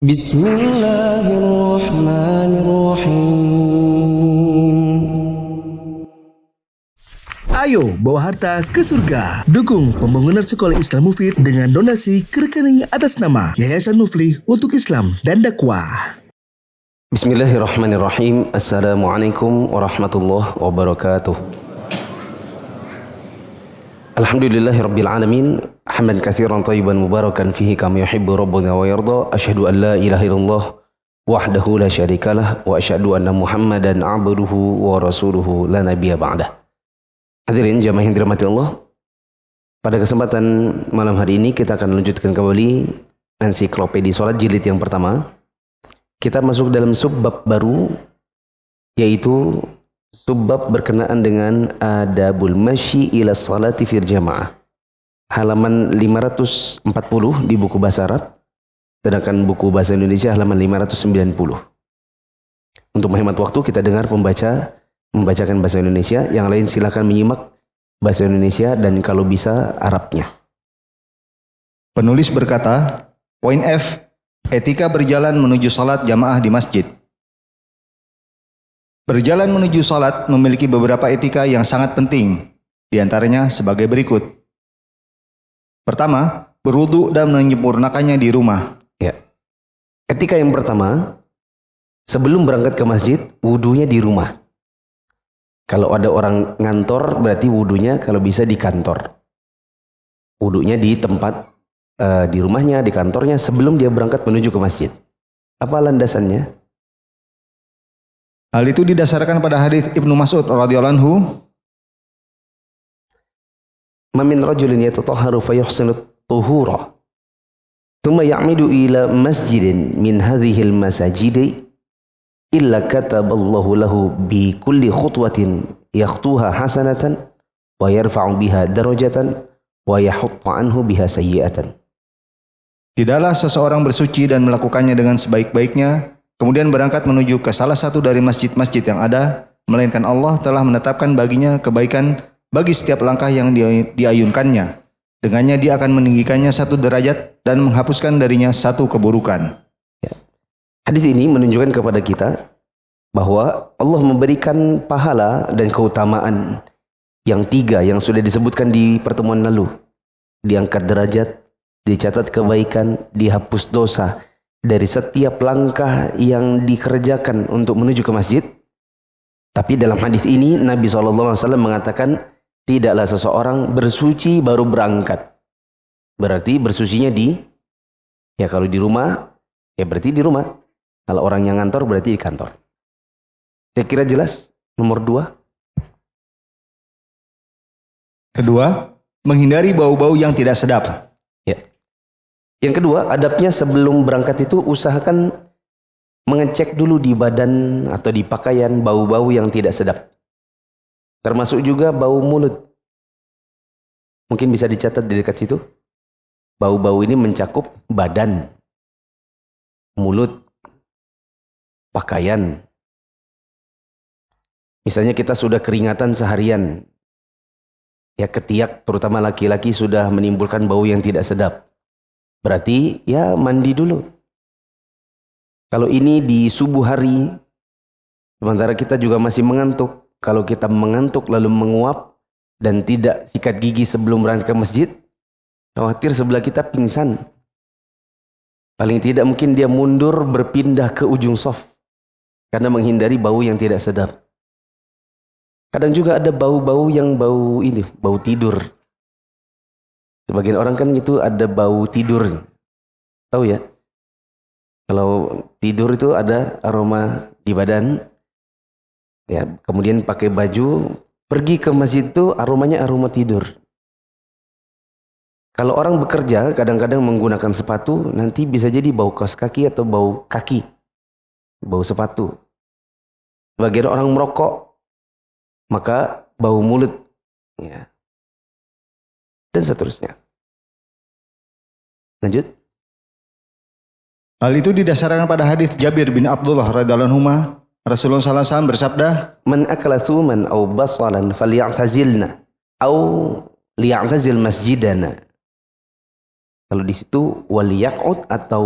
Bismillahirrahmanirrahim. Ayo bawa harta ke surga. Dukung pembangunan sekolah Islam Mufid dengan donasi ke rekening atas nama Yayasan Muflih untuk Islam dan Dakwah. Bismillahirrahmanirrahim. Assalamualaikum warahmatullahi wabarakatuh. Alhamdulillahirabbil alamin. Hamdan katsiran thayyiban mubarakan fihi kama yuhibbu rabbuna wa yarda. Asyhadu an la ilaha illallah wahdahu la syarikalah wa asyhadu anna Muhammadan abduhu wa rasuluhu la nabiyya ba'dah. Hadirin jamaah yang dirahmati Allah, pada kesempatan malam hari ini kita akan lanjutkan kembali ensiklopedi salat jilid yang pertama. Kita masuk dalam subbab baru, yaitu subbab berkenaan dengan adabul masyi ila salati fil jamaah. Halaman 540 di buku bahasa Arab, sedangkan buku bahasa Indonesia halaman 590. Untuk menghemat waktu kita dengar pembaca membacakan bahasa Indonesia, yang lain silakan menyimak bahasa Indonesia dan kalau bisa Arabnya. Penulis berkata, poin F, etika berjalan menuju salat jamaah di masjid. Berjalan menuju salat memiliki beberapa etika yang sangat penting, di antaranya sebagai berikut. Pertama, berwudu dan menyempurnakannya di rumah. Ya. Etika yang pertama, sebelum berangkat ke masjid, wudunya di rumah. Kalau ada orang ngantor, berarti wudunya kalau bisa di kantor. Wudunya di tempat, di rumahnya, di kantornya, sebelum dia berangkat menuju ke masjid. Apa landasannya? Hal itu didasarkan pada hadis Ibnu Mas'ud radhiyallahu anhu. Mamin rajulin yatatahharu fayuhsinu tuhura thumma ya'midu ila masjidin min hadhil masajidi illa kataballahu lahu bi kulli khutwatin yakhtuha hasanatan wa yarfa'u biha darajatan wa yahuttu anhu biha sayyi'atan. Tidaklah seseorang bersuci dan melakukannya dengan sebaik-baiknya, kemudian berangkat menuju ke salah satu dari masjid-masjid yang ada, melainkan Allah telah menetapkan baginya kebaikan bagi setiap langkah yang diayunkannya. Dengannya dia akan meninggikannya satu derajat dan menghapuskan darinya satu keburukan. Ya. Hadis ini menunjukkan kepada kita bahwa Allah memberikan pahala dan keutamaan yang tiga yang sudah disebutkan di pertemuan lalu. Diangkat derajat, dicatat kebaikan, dihapus dosa dari setiap langkah yang dikerjakan untuk menuju ke masjid. Tapi dalam hadis ini Nabi SAW mengatakan tidaklah seseorang bersuci baru berangkat. Berarti bersucinya kalau di rumah, ya berarti di rumah. Kalau orang yang ngantor berarti di kantor. Saya kira jelas. Nomor 2. Kedua, menghindari bau-bau yang tidak sedap. Ya. Yang kedua, adabnya sebelum berangkat itu usahakan mengecek dulu di badan atau di pakaian bau-bau yang tidak sedap. Termasuk juga bau mulut. Mungkin bisa dicatat di dekat situ. Bau-bau ini mencakup badan, mulut, pakaian. Misalnya kita sudah keringatan seharian. Ya ketiak, terutama laki-laki sudah menimbulkan bau yang tidak sedap. Berarti ya mandi dulu. Kalau ini di subuh hari, sementara kita juga masih mengantuk. Kalau kita mengantuk lalu menguap dan tidak sikat gigi sebelum berangkat ke masjid, khawatir sebelah kita pingsan. Paling tidak mungkin dia mundur berpindah ke ujung shaf karena menghindari bau yang tidak sedap. Kadang juga ada bau-bau yang bau tidur. Sebagian orang kan itu ada bau tidur. Tahu ya? Kalau tidur itu ada aroma di badan. Ya, kemudian pakai baju, pergi ke masjid itu aromanya aroma tidur. Kalau orang bekerja kadang-kadang menggunakan sepatu, nanti bisa jadi bau kaos kaki atau bau kaki. Bau sepatu. Sebagian orang merokok, maka bau mulut. Ya. Dan seterusnya. Lanjut. Hal itu didasarkan pada hadis Jabir bin Abdullah radhiyallahu anhu. Rasulullah SAW bersabda, Man akala thuman aw basalan faly'tazilna aw liy'tazil masjidana. Kalau di situ waliyaqut atau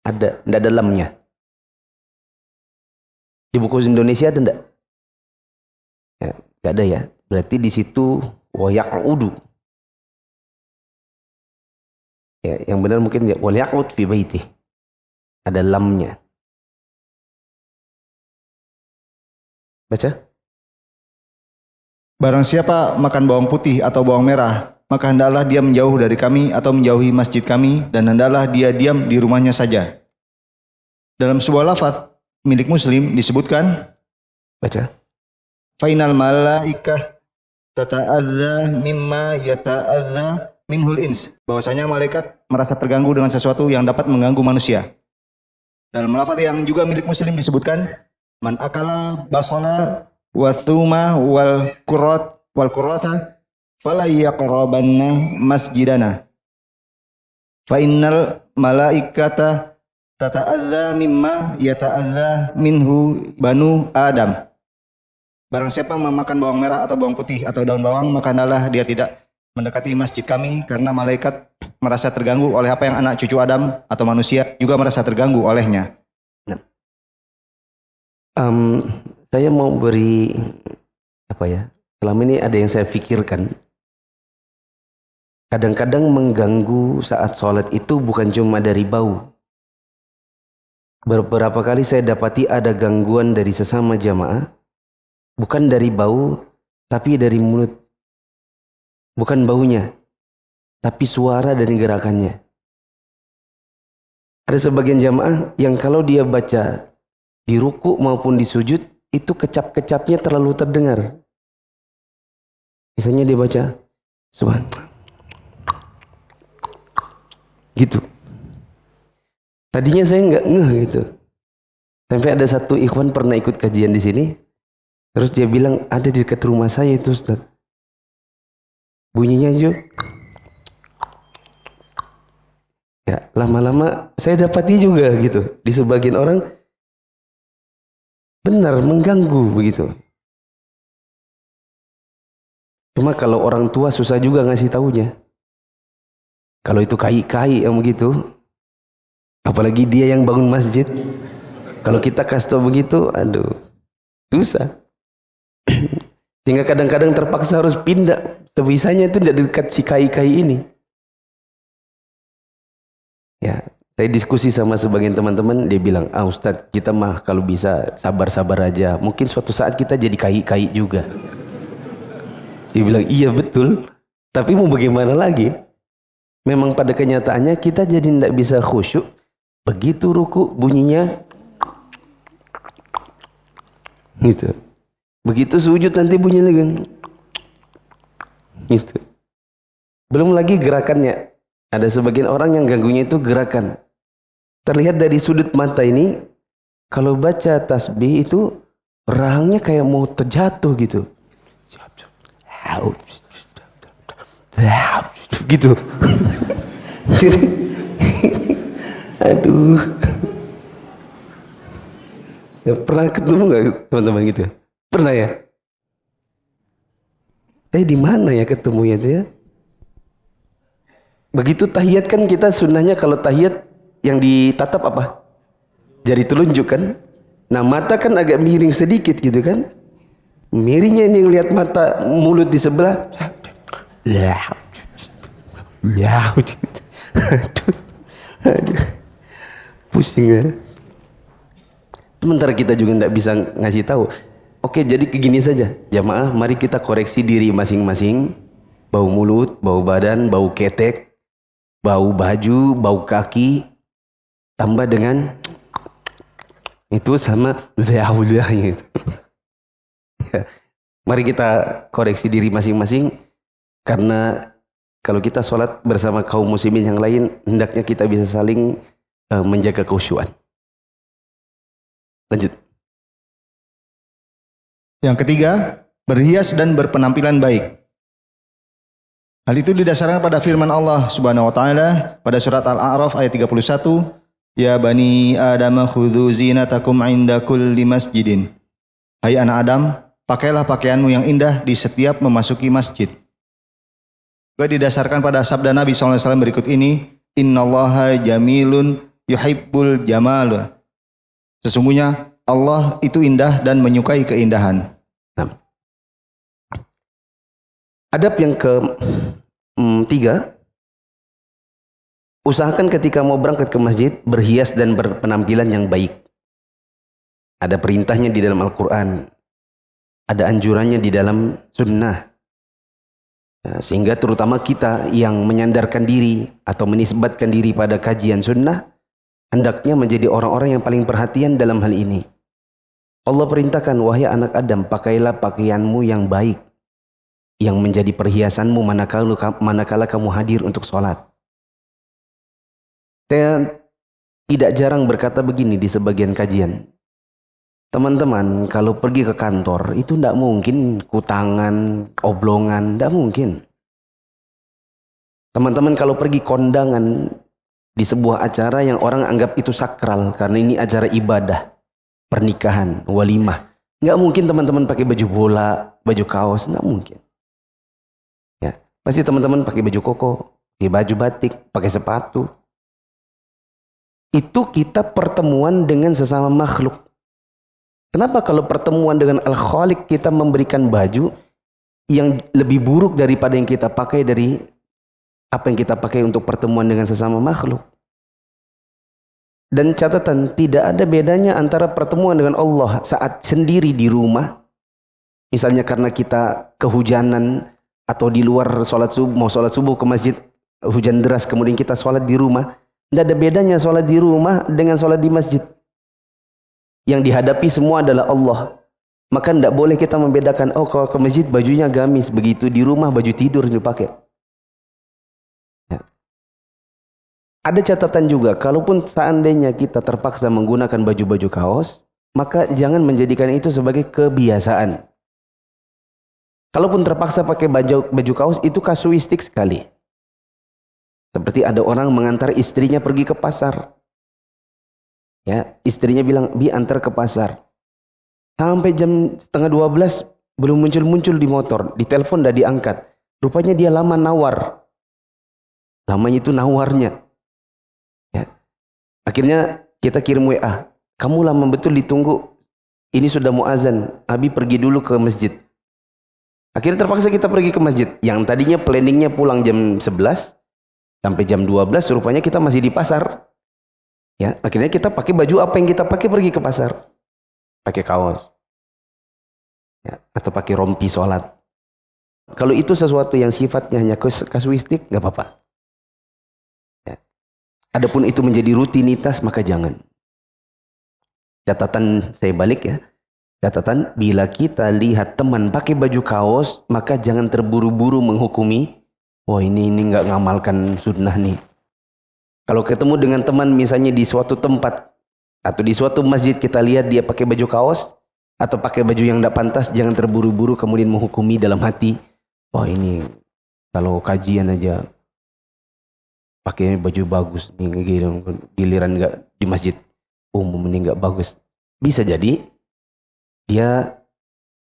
Ada, enggak ada lamnya. Di buku Indonesia ada enggak? Ya, enggak ada ya. Berarti di situ wayaqudu. Ya, yang benar mungkin walyaqud fi baiti. Ada lamnya. Baca. Barang siapa makan bawang putih atau bawang merah, maka hendaklah dia menjauh dari kami atau menjauhi masjid kami, dan hendaklah dia diam di rumahnya saja. Dalam sebuah lafaz milik Muslim disebutkan, Baca. Fainal malaikah tata'adza mimma yata'adza minhul ins. Bahwasanya malaikat merasa terganggu dengan sesuatu yang dapat mengganggu manusia. Dalam lafaz yang juga milik Muslim disebutkan, man akala basala wa thuma wal qurrata fala yaqrabanna masjidana. Fa innal malaikata tata'adza mimma yata'adza minhu banu Adam. Barang siapa memakan bawang merah atau bawang putih atau daun bawang, maka hendaklah dia tidak mendekati masjid kami, karena malaikat merasa terganggu oleh apa yang anak cucu Adam atau manusia juga merasa terganggu olehnya. Saya mau beri apa ya? Selama ini ada yang saya pikirkan. Kadang-kadang mengganggu saat sholat itu bukan cuma dari bau. Beberapa kali saya dapati ada gangguan dari sesama jamaah, bukan dari bau, tapi dari mulut. Bukan baunya, tapi suara dan gerakannya. Ada sebagian jamaah yang kalau dia baca di ruku maupun di sujud, itu kecap-kecapnya terlalu terdengar. Misalnya dia baca subhan, gitu. Tadinya saya nggak ngeh gitu. Sampai ada satu ikhwan pernah ikut kajian di sini, terus dia bilang ada di dekat rumah saya itu Ustaz. Bunyinya juga. Ya, lama-lama saya dapati juga gitu. Di sebagian orang benar mengganggu begitu. Cuma kalau orang tua susah juga ngasih taunya. Kalau itu kai-kai yang begitu, apalagi dia yang bangun masjid. Kalau kita kasih tau begitu, aduh, susah. Sehingga kadang-kadang terpaksa harus pindah. Sebisanya itu tidak dekat si kai-kai ini. Ya, saya diskusi sama sebagian teman-teman, dia bilang, Ustadz, kita mah kalau bisa sabar-sabar aja. Mungkin suatu saat kita jadi kai-kai juga. Dia bilang, iya betul. Tapi mau bagaimana lagi? Memang pada kenyataannya kita jadi tidak bisa khusyuk. Begitu ruku bunyinya, gitu. Begitu sujud nanti bunyinya lagi, gitu. Belum lagi gerakannya. Ada sebagian orang yang ganggunya itu gerakan. Terlihat dari sudut mata ini, kalau baca tasbih itu rahangnya kayak mau terjatuh gitu. Gitu. Jadi, aduh. Ya, pernah ketemu nggak teman-teman gitu? Pernah ya? Di mana ya ketemunya itu ya? Begitu tahiyat kan kita sunnahnya kalau tahiyat yang ditatap apa? Jari telunjuk kan? Nah mata kan agak miring sedikit gitu kan? Miringnya ini lihat mata mulut di sebelah. Aduh. Pusing ya. Sementara kita juga tidak bisa ngasih tahu. Oke, jadi begini saja. Jamaah, mari kita koreksi diri masing-masing. Bau mulut, bau badan, bau ketek, bau baju, bau kaki, tambah dengan itu sama udah itu. Mari kita koreksi diri masing-masing, karena kalau kita sholat bersama kaum muslimin yang lain, hendaknya kita bisa saling menjaga kekhusyuan. Lanjut. Yang ketiga, berhias dan berpenampilan baik. Hal itu didasarkan pada firman Allah Subhanahu wa taala pada surat Al-A'raf ayat 31, "Ya bani Adam khudzu zinatakum 'inda kulli masjidin." Hai anak Adam, pakailah pakaianmu yang indah di setiap memasuki masjid. Juga didasarkan pada sabda Nabi SAW berikut ini, "Innallaha jamilun yuhibbul jamal. Sesungguhnya Allah itu indah dan menyukai keindahan. Nah. Adab yang ketiga, usahakan ketika mau berangkat ke masjid berhias dan berpenampilan yang baik. Ada perintahnya di dalam Al-Quran, ada anjurannya di dalam sunnah. Sehingga terutama kita yang menyandarkan diri atau menisbatkan diri pada kajian sunnah, hendaknya menjadi orang-orang yang paling perhatian dalam hal ini. Allah perintahkan, wahai anak Adam, pakailah pakaianmu yang baik, yang menjadi perhiasanmu manakala kamu hadir untuk sholat. Saya tidak jarang berkata begini di sebagian kajian. Teman-teman, kalau pergi ke kantor, itu tidak mungkin kutangan, oblongan, tidak mungkin. Teman-teman kalau pergi kondangan di sebuah acara yang orang anggap itu sakral, karena ini acara ibadah, pernikahan, walimah. Nggak mungkin teman-teman pakai baju bola, baju kaos, nggak mungkin. Ya, pasti teman-teman pakai baju koko, pakai baju batik, pakai sepatu. Itu kita pertemuan dengan sesama makhluk. Kenapa kalau pertemuan dengan Al-Khaliq kita memberikan baju yang lebih buruk daripada yang kita pakai dari apa yang kita pakai untuk pertemuan dengan sesama makhluk? Dan catatan, tidak ada bedanya antara pertemuan dengan Allah saat sendiri di rumah, misalnya karena kita kehujanan atau di luar sholat subuh, mau sholat subuh ke masjid, hujan deras kemudian kita sholat di rumah. Tidak ada bedanya sholat di rumah dengan sholat di masjid. Yang dihadapi semua adalah Allah. Maka tidak boleh kita membedakan, oh kalau ke masjid bajunya gamis, begitu di rumah baju tidur dipakai. Ya. Ada catatan juga, kalaupun seandainya kita terpaksa menggunakan baju-baju kaos, maka jangan menjadikan itu sebagai kebiasaan. Kalaupun terpaksa pakai baju kaos, itu kasuistik sekali. Seperti ada orang mengantar istrinya pergi ke pasar. Ya, istrinya bilang, "Bi, antar ke pasar." Sampai jam 11:30 belum muncul-muncul di motor, di telepon udah diangkat. Rupanya dia lama nawar. Lamanya itu nawarnya. Ya. Akhirnya kita kirim WA, "Kamu lama betul ditunggu. Ini sudah mau azan. Abi pergi dulu ke masjid." Akhirnya terpaksa kita pergi ke masjid. Yang tadinya planningnya pulang jam 11 sampai jam 12, rupanya kita masih di pasar. Ya, akhirnya kita pakai baju apa yang kita pakai pergi ke pasar. Pakai kaos. Ya, atau pakai rompi sholat. Kalau itu sesuatu yang sifatnya hanya kasuistik, nggak apa-apa. Ya. Adapun itu menjadi rutinitas, maka jangan. Catatan saya balik ya. Catatan, bila kita lihat teman pakai baju kaos, maka jangan terburu-buru menghukumi, wah ini nggak ngamalkan sunnah nih. Kalau ketemu dengan teman misalnya di suatu tempat atau di suatu masjid, kita lihat dia pakai baju kaos atau pakai baju yang tidak pantas, jangan terburu-buru kemudian menghukumi dalam hati, wah ini kalau kajian aja pakai baju bagus nih, giliran nggak di masjid umum ini nggak bagus. Bisa jadi dia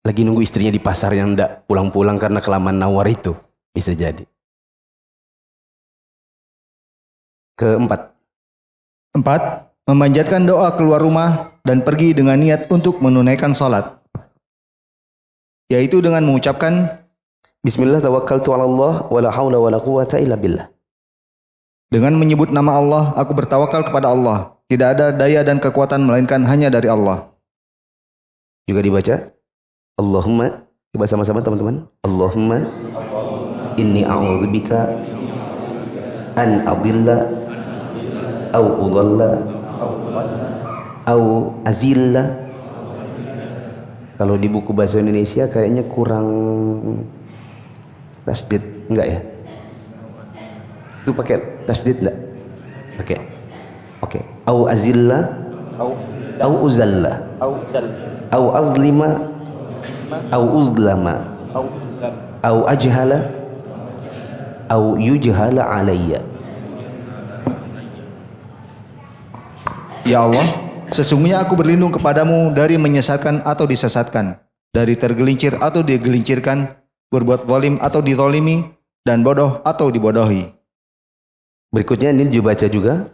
lagi nunggu istrinya di pasar yang tidak pulang-pulang karena kelamaan nawar itu, bisa jadi. Keempat, memanjatkan doa keluar rumah dan pergi dengan niat untuk menunaikan salat, yaitu dengan mengucapkan Bismillah tawakkaltu ala Allah wa la hawla wa la quwata illa billah. Dengan menyebut nama Allah, aku bertawakal kepada Allah. Tidak ada daya dan kekuatan melainkan hanya dari Allah. Juga dibaca Allahumma, coba sama-sama teman-teman. Allahumma inni a'udzubika an adilla au udalla au azilla. Kalau di buku bahasa Indonesia kayaknya kurang tasdid, enggak ya? Itu pakai tasdid enggak? Pakai. Oke. Au azilla au uzalla au azlima au uzlama au ajhala au yujhala alayya. Ya Allah, sesungguhnya aku berlindung kepadamu dari menyesatkan atau disesatkan, dari tergelincir atau digelincirkan, berbuat zalim atau dizalimi, dan bodoh atau dibodohi. Berikutnya ini dibaca juga.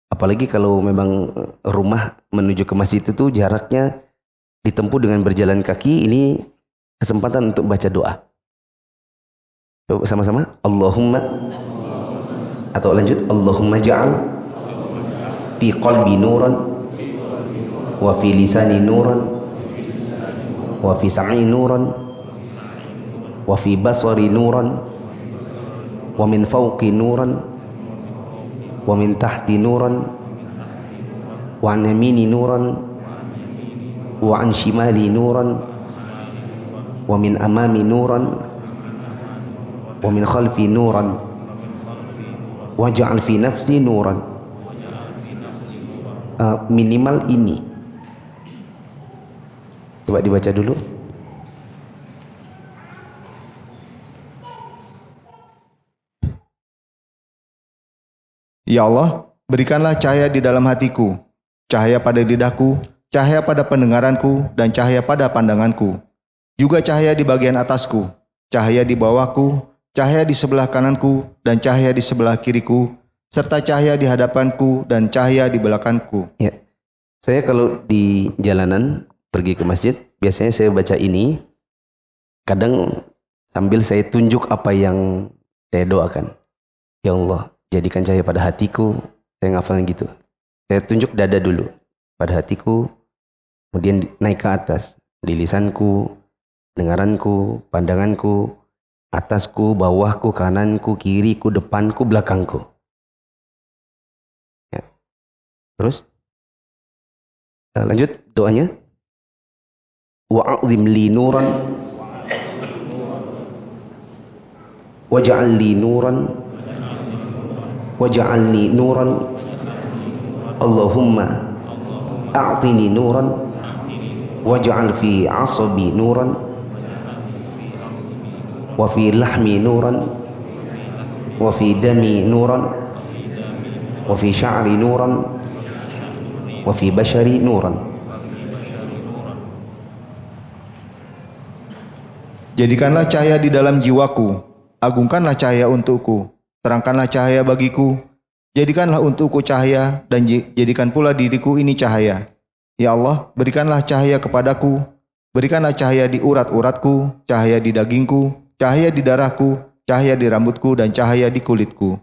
Apalagi kalau memang rumah menuju ke masjid itu jaraknya ditempuh dengan berjalan kaki, ini kesempatan untuk baca doa. Coba sama-sama. Allahumma, atau lanjut, Allahumma ja'al fi qalbi nuran wa fi lisani nuran wa fi sam'i nuran wa fi basari nuran wa min fawqi nuran wa min tahti nuran wa an yamini nuran wa an shimali nuran wa min amami nuran wa min khalfi nuran waj'al fi nafsi nuran. Minimal ini. Coba dibaca dulu. Ya Allah, berikanlah cahaya di dalam hatiku, cahaya pada lidahku, cahaya pada pendengaranku, dan cahaya pada pandanganku. Juga cahaya di bagian atasku, cahaya di bawahku, cahaya di sebelah kananku, dan cahaya di sebelah kiriku, serta cahaya di hadapanku dan cahaya di belakangku. Ya. Saya kalau di jalanan pergi ke masjid, biasanya saya baca ini. Kadang sambil saya tunjuk apa yang saya doakan. Ya Allah, jadikan cahaya pada hatiku. Saya ngafalin gitu. Saya tunjuk dada dulu pada hatiku, kemudian naik ke atas. Di lisanku, dengaranku, pandanganku, atasku, bawahku, kananku, kiriku, depanku, belakangku. Ya. Terus lanjut doanya. Wa'azim li nuran waj'al li nuran waj'alni nuran Allahumma a'tini nuran waj'al fi 'asabi nuran wa fi lahmi nuran wa fi dami nuran wa fi sya'ri nuran wa fi bashari nuran. Jadikanlah cahaya di dalam jiwaku, agungkanlah cahaya untukku, terangkanlah cahaya bagiku, jadikanlah untukku cahaya, dan jadikan pula diriku ini cahaya. Ya Allah, berikanlah cahaya kepadaku, berikanlah cahaya di urat-uratku, cahaya di dagingku, cahaya di darahku, cahaya di rambutku, dan cahaya di kulitku.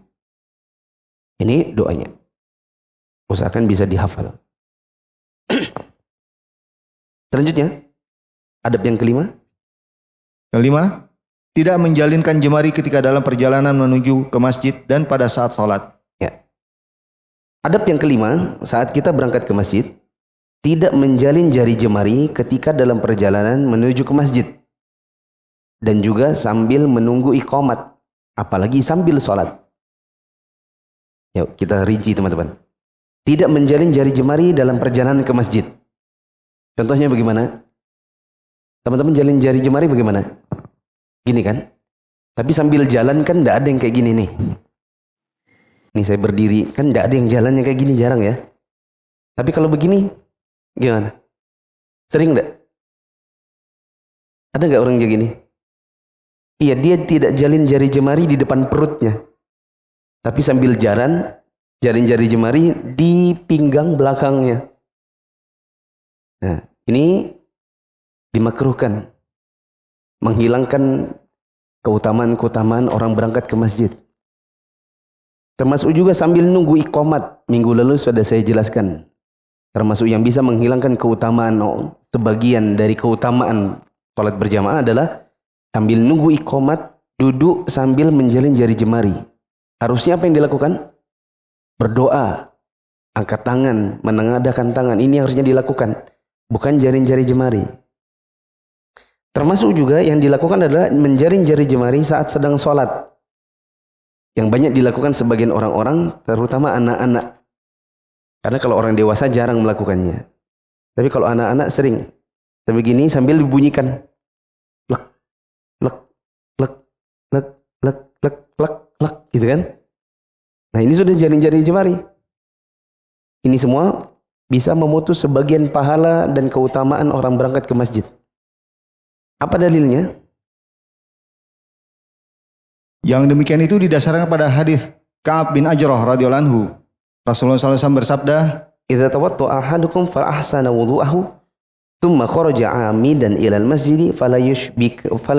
Ini doanya. Usahakan bisa dihafal. Selanjutnya, adab yang kelima. Kelima, tidak menjalinkan jemari ketika dalam perjalanan menuju ke masjid dan pada saat sholat. Ya. Adab yang kelima, saat kita berangkat ke masjid, tidak menjalin jari jemari ketika dalam perjalanan menuju ke masjid. Dan juga sambil menunggu iqamat, apalagi sambil sholat. Yuk kita rinci teman-teman. Tidak menjalin jari jemari dalam perjalanan ke masjid. Contohnya bagaimana? Teman-teman jalin jari jemari bagaimana? Gini kan? Tapi sambil jalan kan tidak ada yang kayak gini nih. Nih saya berdiri, kan tidak ada yang jalannya kayak gini, jarang ya. Tapi kalau begini, gimana? Sering enggak? Ada nggak orang kayak gini? Iya, dia tidak jalin jari jemari di depan perutnya. Tapi sambil jalan, jalin jari jemari di pinggang belakangnya. Nah, ini dimakruhkan. Menghilangkan keutamaan-keutamaan orang berangkat ke masjid. Termasuk juga sambil nunggu iqamat. Minggu lalu sudah saya jelaskan. Termasuk yang bisa menghilangkan keutamaan, sebagian dari keutamaan sholat berjamaah adalah sambil nunggu iqamat, duduk sambil menjalin jari jemari. Harusnya apa yang dilakukan? Berdoa, angkat tangan, menengadahkan tangan. Ini harusnya dilakukan. Bukan jalin jari jemari. Termasuk juga yang dilakukan adalah menjalin jari jemari saat sedang sholat. Yang banyak dilakukan sebagian orang-orang, terutama anak-anak. Karena kalau orang dewasa jarang melakukannya. Tapi kalau anak-anak sering. Sebegini sambil dibunyikan. Lek, lek, lek, lek, lek, lek, lek, lek. Gitu kan. Nah ini sudah jalin jari jemari. Ini semua bisa memutus sebagian pahala dan keutamaan orang berangkat ke masjid. Apa dalilnya? Yang demikian itu didasarkan pada hadis Ka'ab bin Ajrah radhiyallahu anhu. Rasulullah SAW bersabda, "Idza tawadda'a ahadukum fa ahsana wudu'ahu, thumma kharaja 'amidan ila al-masjid fala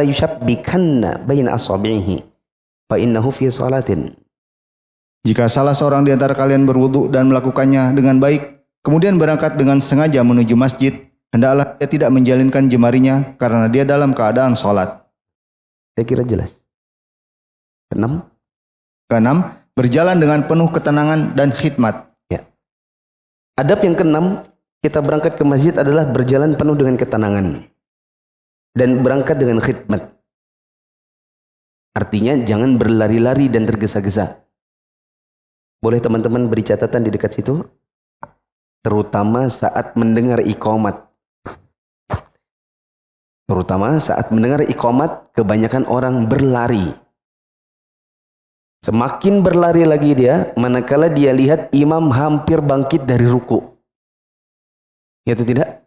yushabbikanna baina asabi'ihi, fa innahu fi salatin." jika salah seorang di antara kalian berwudu dan melakukannya dengan baik, kemudian berangkat dengan sengaja menuju masjid, hendaklah dia tidak menjalinkan jemarinya karena dia dalam keadaan sholat. Saya kira jelas. Keenam, Keenam, berjalan dengan penuh ketenangan dan khidmat. ya. Adab yang keenam, kita berangkat ke masjid adalah berjalan penuh dengan ketenangan dan berangkat dengan khidmat. Artinya jangan berlari-lari dan tergesa-gesa. Boleh teman-teman beri catatan di dekat situ? Terutama saat mendengar iqamat. Terutama saat mendengar iqamat, kebanyakan orang berlari. Semakin berlari lagi dia, manakala dia lihat imam hampir bangkit dari ruku. Ya atau tidak?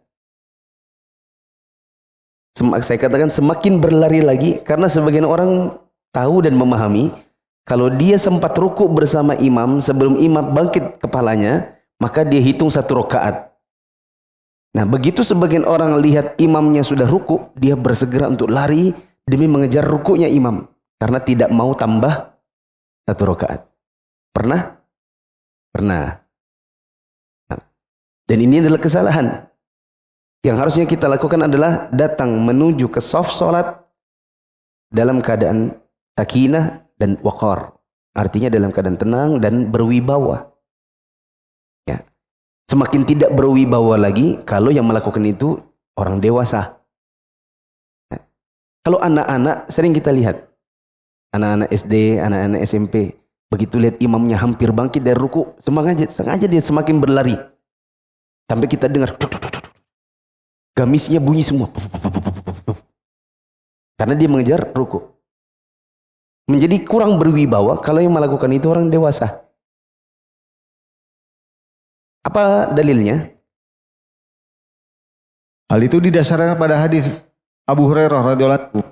Saya katakan semakin berlari lagi, karena sebagian orang tahu dan memahami, kalau dia sempat ruku bersama imam, sebelum imam bangkit kepalanya, maka dia hitung 1 rakaat. Nah, begitu sebagian orang lihat imamnya sudah ruku, dia bersegera untuk lari demi mengejar rukunya imam, karena tidak mau tambah 1 rakaat. Pernah? Pernah. Nah, dan ini adalah kesalahan. Yang harusnya kita lakukan adalah datang menuju ke shaf salat dalam keadaan sakinah dan waqar. Artinya dalam keadaan tenang dan berwibawa. Ya. Semakin tidak berwibawa lagi kalau yang melakukan itu orang dewasa. Nah, kalau anak-anak sering kita lihat. Anak-anak SD, anak-anak SMP, begitu lihat imamnya hampir bangkit dari ruku, sengaja dia semakin berlari. Sampai kita dengar, gamisnya bunyi semua. Karena dia mengejar ruku. Menjadi kurang berwibawa kalau yang melakukan itu orang dewasa. Apa dalilnya? Hal itu didasarkan pada hadis Abu Hurairah radhiyallahu anhu.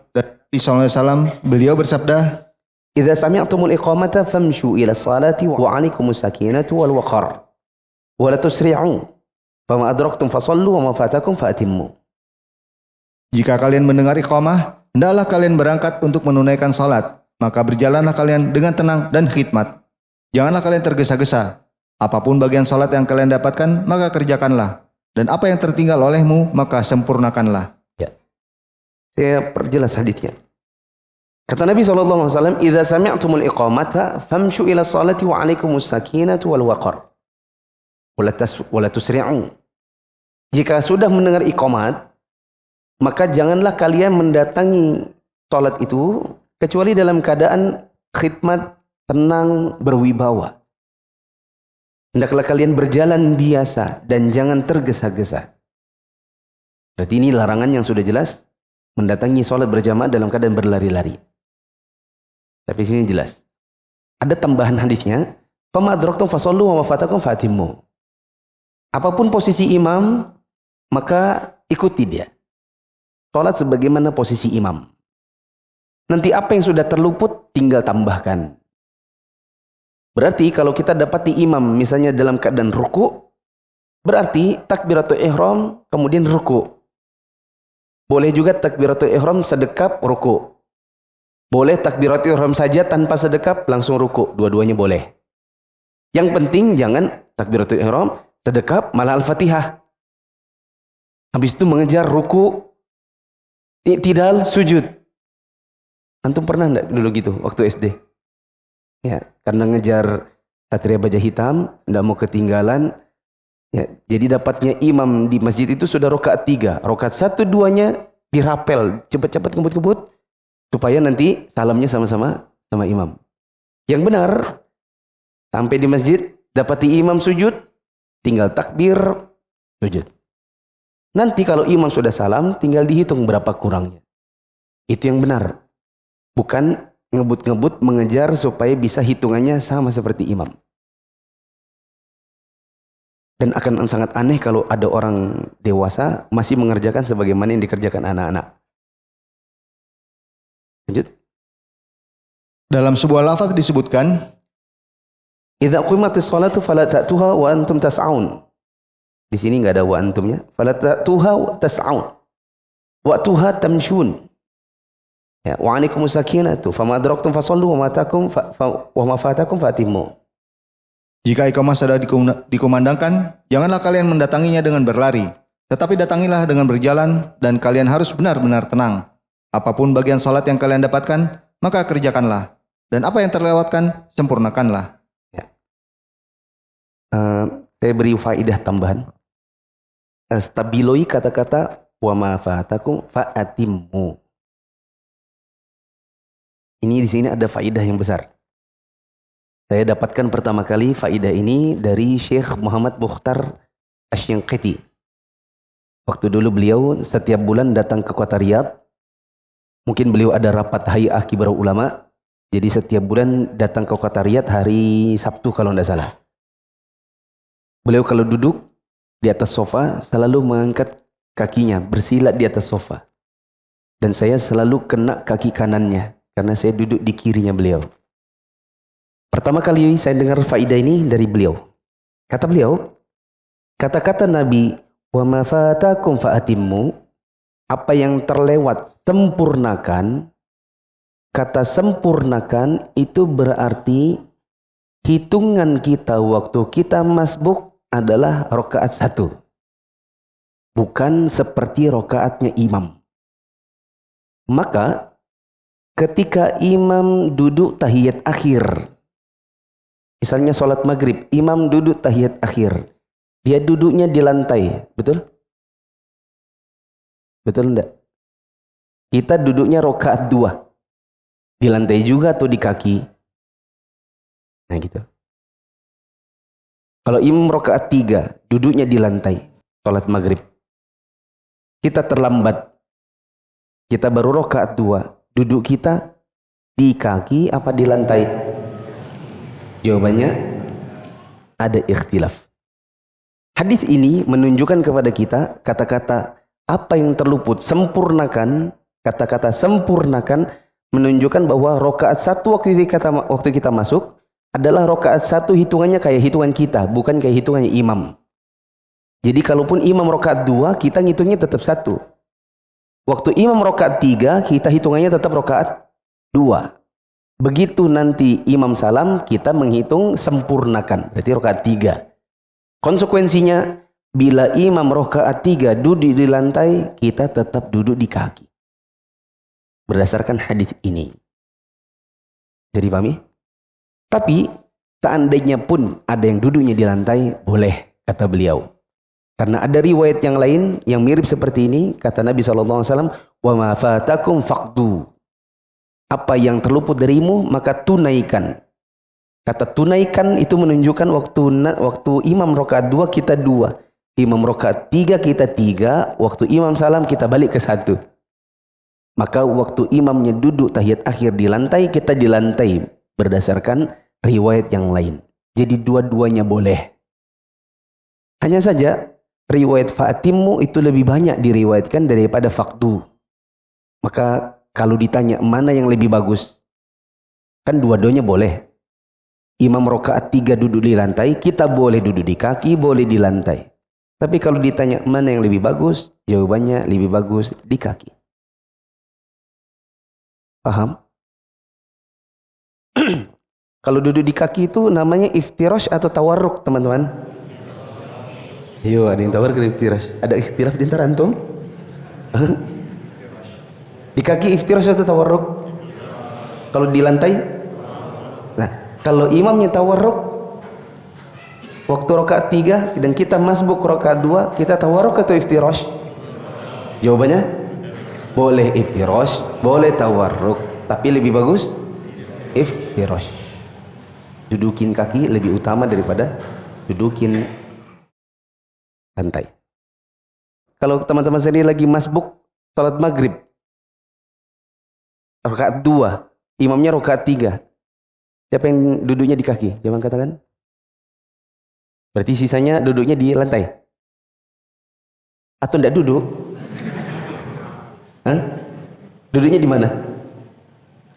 Nabi SAW, beliau bersabda, "Idza sami'tumul iqamata famshu ila salati wa 'alaikumus sakinatu wal waqar. Wa la tusri'u. Fama adraktum fasallu wa ma fatakum faatimmu." jika kalian mendengar iqamah, hendaklah kalian berangkat untuk menunaikan salat, maka berjalanlah kalian dengan tenang dan khidmat. Janganlah kalian tergesa-gesa. Apapun bagian salat yang kalian dapatkan, maka kerjakanlah. Dan apa yang tertinggal olehmu, maka sempurnakanlah. Saya perjelas hadisnya. Kata Nabi SAW, "Idza sami'tumul iqamata famshu ila salati wa 'alaikumus sakinatu wal waqar. Wa la tusri'u." Jika sudah mendengar iqamat, maka janganlah kalian mendatangi salat itu kecuali dalam keadaan khidmat, tenang, berwibawa. Hendaklah kalian berjalan biasa dan jangan tergesa-gesa. Berarti ini larangan yang sudah jelas. Mendatangi sholat berjamaah dalam keadaan berlari-lari. Tapi sini jelas. Ada tambahan hadisnya, "Fama adraktum fasallu wa ma fatakum fatimmu." Apapun posisi imam, maka ikuti dia. Sholat sebagaimana posisi imam. Nanti apa yang sudah terluput, tinggal tambahkan. Berarti kalau kita dapati imam misalnya dalam keadaan ruku, berarti takbiratul ihram kemudian ruku. Boleh juga takbiratul ihram sedekap ruku. Boleh takbiratul ihram saja tanpa sedekap langsung ruku. Dua-duanya boleh. Yang penting jangan takbiratul ihram sedekap malah Al-Fatihah. Habis itu mengejar ruku, i'tidal, sujud. Antum pernah enggak dulu gitu waktu SD? Ya, karena ngejar Satria Baja Hitam, enggak mau ketinggalan. Ya, jadi dapatnya imam di masjid itu sudah rakaat 3. Rakaat 1, 2-nya dirapel, cepat-cepat kebut-kebut supaya nanti salamnya sama-sama sama imam. Yang benar, sampai di masjid dapati imam sujud, tinggal takbir, sujud. Nanti kalau imam sudah salam, tinggal dihitung berapa kurangnya. Itu yang benar. Bukan ngebut-ngebut mengejar supaya bisa hitungannya sama seperti imam. Dan akan sangat aneh kalau ada orang dewasa masih mengerjakan sebagaimana yang dikerjakan anak-anak. Lanjut. Dalam sebuah lafaz disebutkan, Idza qimatis sholatu fala ta'tuha wa antum tas'aun. Di sini enggak ada wa antumnya. Fala ta'tuha wa tas'aun. Wa tuha tamshun. Ya, wa alaikumus sakinatu fama adraktum fasallu wa ma fatakum fatimmu. Jika iqamah sudah dikumandangkan, janganlah kalian mendatanginya dengan berlari, tetapi datangilah dengan berjalan dan kalian harus benar-benar tenang. Apapun bagian salat yang kalian dapatkan, maka kerjakanlah. Dan apa yang terlewatkan, sempurnakanlah. Ya. Saya beri faidah tambahan. Stabiloi kata-kata wa ma fatakum fa'atimmu. Ini di sini ada faidah yang besar. Saya dapatkan pertama kali faidah ini dari Syekh Muhammad Mukhtar Asy-Syinqiti. Waktu dulu beliau setiap bulan datang ke kota Riyadh. Mungkin beliau ada rapat Hay'ah Kibar Ulama. Jadi setiap bulan datang ke kota Riyadh hari Sabtu kalau tidak salah. Beliau kalau duduk di atas sofa selalu mengangkat kakinya, bersilat di atas sofa. Dan saya selalu kena kaki kanannya karena saya duduk di kirinya beliau. Pertama kali saya dengar faidah ini dari beliau. Kata beliau, kata-kata Nabi, wa ma fatakum fa'atimmu, apa yang terlewat sempurnakan. Kata sempurnakan itu berarti hitungan kita waktu kita masbuk adalah rakaat 1. Bukan seperti rakaatnya imam. Maka ketika imam duduk tahiyat akhir, misalnya sholat maghrib, imam duduk tahiyat akhir. Dia duduknya di lantai, betul? Betul enggak? Kita duduknya rakaat 2. Di lantai juga atau di kaki? Nah gitu. Kalau imam rakaat 3, duduknya di lantai, sholat maghrib. Kita terlambat. Kita baru rakaat 2, duduk kita di kaki apa di lantai? Jawabannya ada ikhtilaf. Hadis ini menunjukkan kepada kita kata-kata apa yang terluput sempurnakan, kata-kata sempurnakan menunjukkan bahwa rakaat 1 waktu kita masuk adalah rakaat 1 hitungannya kayak hitungan kita, bukan kayak hitungannya imam. Jadi kalaupun imam rakaat 2, kita ngitungnya tetap 1. Waktu imam rakaat 3, kita hitungannya tetap rakaat 2. Begitu nanti imam salam, kita menghitung sempurnakan, berarti rakaat 3. Konsekuensinya, bila imam rakaat 3 duduk di lantai, kita tetap duduk di kaki. Berdasarkan hadis ini. Jadi pahami? Tapi seandainya pun ada yang duduknya di lantai, boleh, kata beliau. Karena ada riwayat yang lain yang mirip seperti ini, kata Nabi SAW, wa ma fatakum faqdu. Apa yang terluput darimu, maka tunaikan. Kata tunaikan itu menunjukkan waktu imam rakaat 2 kita 2. Imam rakaat 3 kita 3. Waktu imam salam kita balik ke 1. Maka waktu imamnya duduk tahiyat akhir di lantai, kita di lantai. Berdasarkan riwayat yang lain. Jadi dua-duanya boleh. Hanya saja riwayat fa'atimmu itu lebih banyak diriwayatkan daripada faqdu. Maka kalau ditanya mana yang lebih bagus, kan dua-duanya boleh. Imam rakaat 3 duduk di lantai, kita boleh duduk di kaki, boleh di lantai. Tapi kalau ditanya mana yang lebih bagus, jawabannya lebih bagus di kaki. Paham? Kalau duduk di kaki itu namanya iftirash atau tawarruk, teman-teman? Yo, ada yang tawar ke iftirash. Ada ikhtilaf di antara antum? Di kaki iftirash atau tawarruk? Kalau di lantai? Nah, kalau imamnya tawarruk waktu rakaat 3 dan kita masbuk rakaat 2, kita tawarruk atau iftirash? Jawabannya boleh iftirash, boleh tawarruk, tapi lebih bagus iftirash. Dudukin kaki lebih utama daripada dudukin lantai. Kalau teman-teman sendiri lagi masbuk salat maghrib rakaat 2, imamnya rakaat 3, siapa yang duduknya di kaki? Jangan katakan. Berarti sisanya duduknya di lantai. Atau tidak duduk? Hah? Duduknya di mana?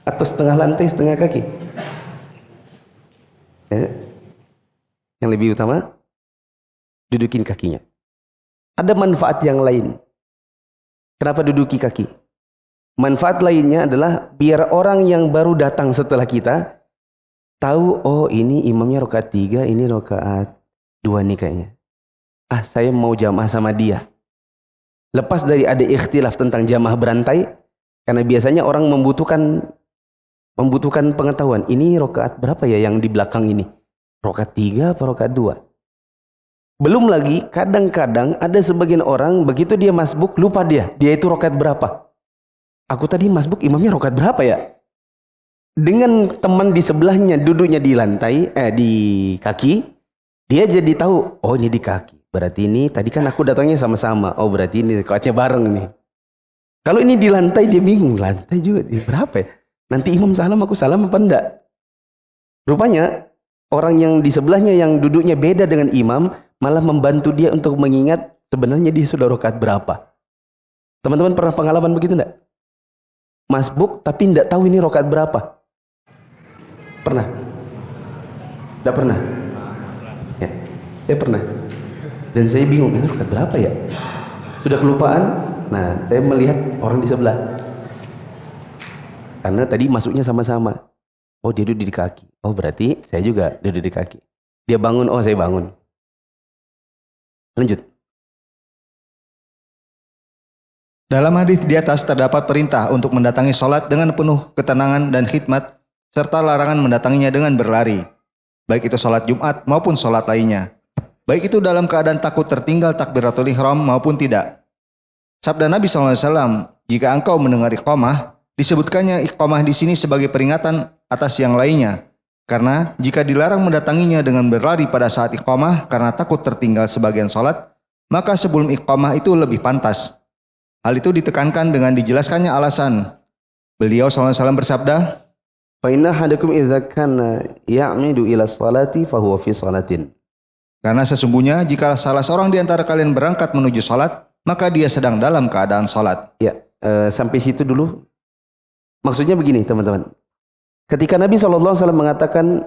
Atau setengah lantai, setengah kaki? Yang lebih utama, dudukin kakinya. Ada manfaat yang lain. Kenapa duduki kaki? Manfaat lainnya adalah biar orang yang baru datang setelah kita tahu, oh ini imamnya rakaat 3, ini rakaat 2 nih kayaknya. Saya mau jamaah sama dia. Lepas dari ada ikhtilaf tentang jamaah berantai, karena biasanya orang membutuhkan pengetahuan. Ini rakaat berapa ya yang di belakang ini? Rakaat 3 apa rakaat 2? Belum lagi kadang-kadang ada sebagian orang begitu dia masbuk lupa dia itu rakaat berapa. Aku tadi masbuk imamnya rakaat berapa ya? Dengan teman di sebelahnya duduknya di lantai, di kaki, dia jadi tahu, oh ini di kaki. Berarti ini tadi kan aku datangnya sama-sama. Oh berarti ini rakaatnya bareng nih. Kalau ini di lantai dia bingung, lantai juga berapa ya? Nanti imam salam aku salam apa enggak? Rupanya orang yang di sebelahnya yang duduknya beda dengan imam malah membantu dia untuk mengingat sebenarnya dia sudah rakaat berapa. Teman-teman pernah pengalaman begitu enggak? Masbuk tapi enggak tahu ini rakaat berapa. Pernah? Enggak pernah? Ya, saya pernah. Dan saya bingung, ini rakaat berapa ya? Sudah kelupaan. Nah, saya melihat orang di sebelah. Karena tadi masuknya sama-sama. Oh, dia duduk di kaki. Oh, berarti saya juga duduk di kaki. Dia bangun, oh saya bangun. Lanjut. Dalam hadis di atas terdapat perintah untuk mendatangi sholat dengan penuh ketenangan dan khidmat, serta larangan mendatanginya dengan berlari, baik itu sholat Jumat maupun sholat lainnya. Baik itu dalam keadaan takut tertinggal takbiratul ihram maupun tidak. Sabda Nabi SAW, jika engkau mendengar iqamah, disebutkannya iqamah di sini sebagai peringatan atas yang lainnya. Karena jika dilarang mendatanginya dengan berlari pada saat iqamah karena takut tertinggal sebagian sholat, maka sebelum iqamah itu lebih pantas. Hal itu ditekankan dengan dijelaskannya alasan. Beliau SAW bersabda, Fa inna ahadakum idza kana ya'midu ila sholati fa huwa fi sholatin. karena sesungguhnya jika salah seorang di antara kalian berangkat menuju sholat, maka dia sedang dalam keadaan sholat. Ya, sampai situ dulu. Maksudnya begini teman-teman. Ketika Nabi SAW mengatakan,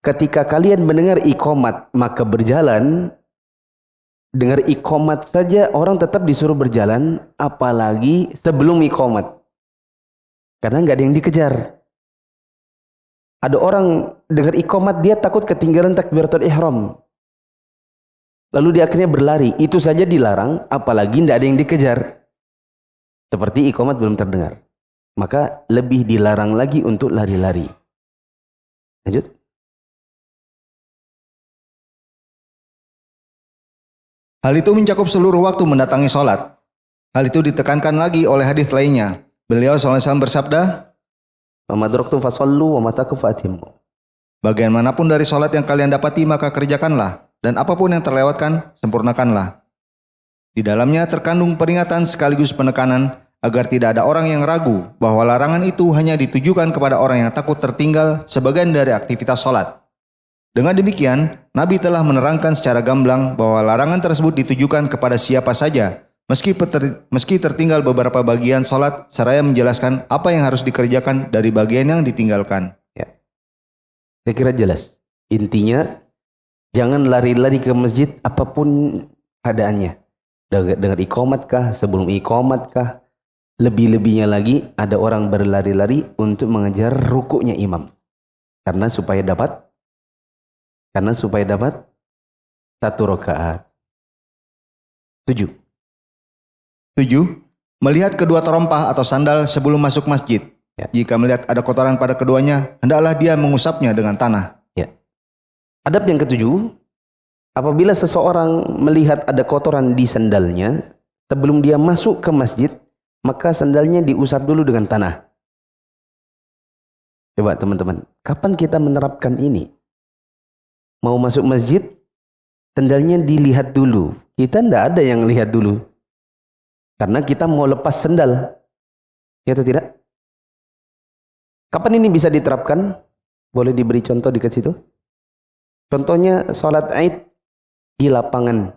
ketika kalian mendengar iqamat maka berjalan, dengar iqamat saja orang tetap disuruh berjalan, apalagi sebelum iqamat. Karena nggak ada yang dikejar. Ada orang dengar iqamat dia takut ketinggalan takbiratul ihram. Lalu dia akhirnya berlari. Itu saja dilarang, apalagi nggak ada yang dikejar. Seperti iqamat belum terdengar. Maka lebih dilarang lagi untuk lari-lari. Lanjut. Hal itu mencakup seluruh waktu mendatangi sholat. Hal itu ditekankan lagi oleh hadis lainnya. Beliau SAW bersabda, Wa madraktum fasallu wa matakum fatimmu. bagian manapun dari sholat yang kalian dapati maka kerjakanlah, dan apapun yang terlewatkan, sempurnakanlah. Di dalamnya terkandung peringatan sekaligus penekanan agar tidak ada orang yang ragu bahwa larangan itu hanya ditujukan kepada orang yang takut tertinggal sebagian dari aktivitas sholat. Dengan demikian, Nabi telah menerangkan secara gamblang bahwa larangan tersebut ditujukan kepada siapa saja, meski tertinggal beberapa bagian sholat, seraya menjelaskan apa yang harus dikerjakan dari bagian yang ditinggalkan. Ya. Saya kira jelas. Intinya, jangan lari-lari ke masjid apapun keadaannya. Dengar iqamat kah, sebelum iqamat kah. Lebih-lebihnya lagi ada orang berlari-lari untuk mengejar rukuknya imam. Karena supaya dapat satu rakaat. 7. 7. Melihat kedua terompah atau sandal sebelum masuk masjid. Ya. Jika melihat ada kotoran pada keduanya, hendaklah dia mengusapnya dengan tanah. Ya. Adab yang ke-7, apabila seseorang melihat ada kotoran di sandalnya, sebelum dia masuk ke masjid, maka sandalnya diusap dulu dengan tanah. Coba teman-teman, kapan kita menerapkan ini? Mau masuk masjid, sandalnya dilihat dulu. Kita tidak ada yang lihat dulu. Karena kita mau lepas sandal. Ya atau tidak? Kapan ini bisa diterapkan? Boleh diberi contoh dekat situ? Contohnya sholat Id di lapangan.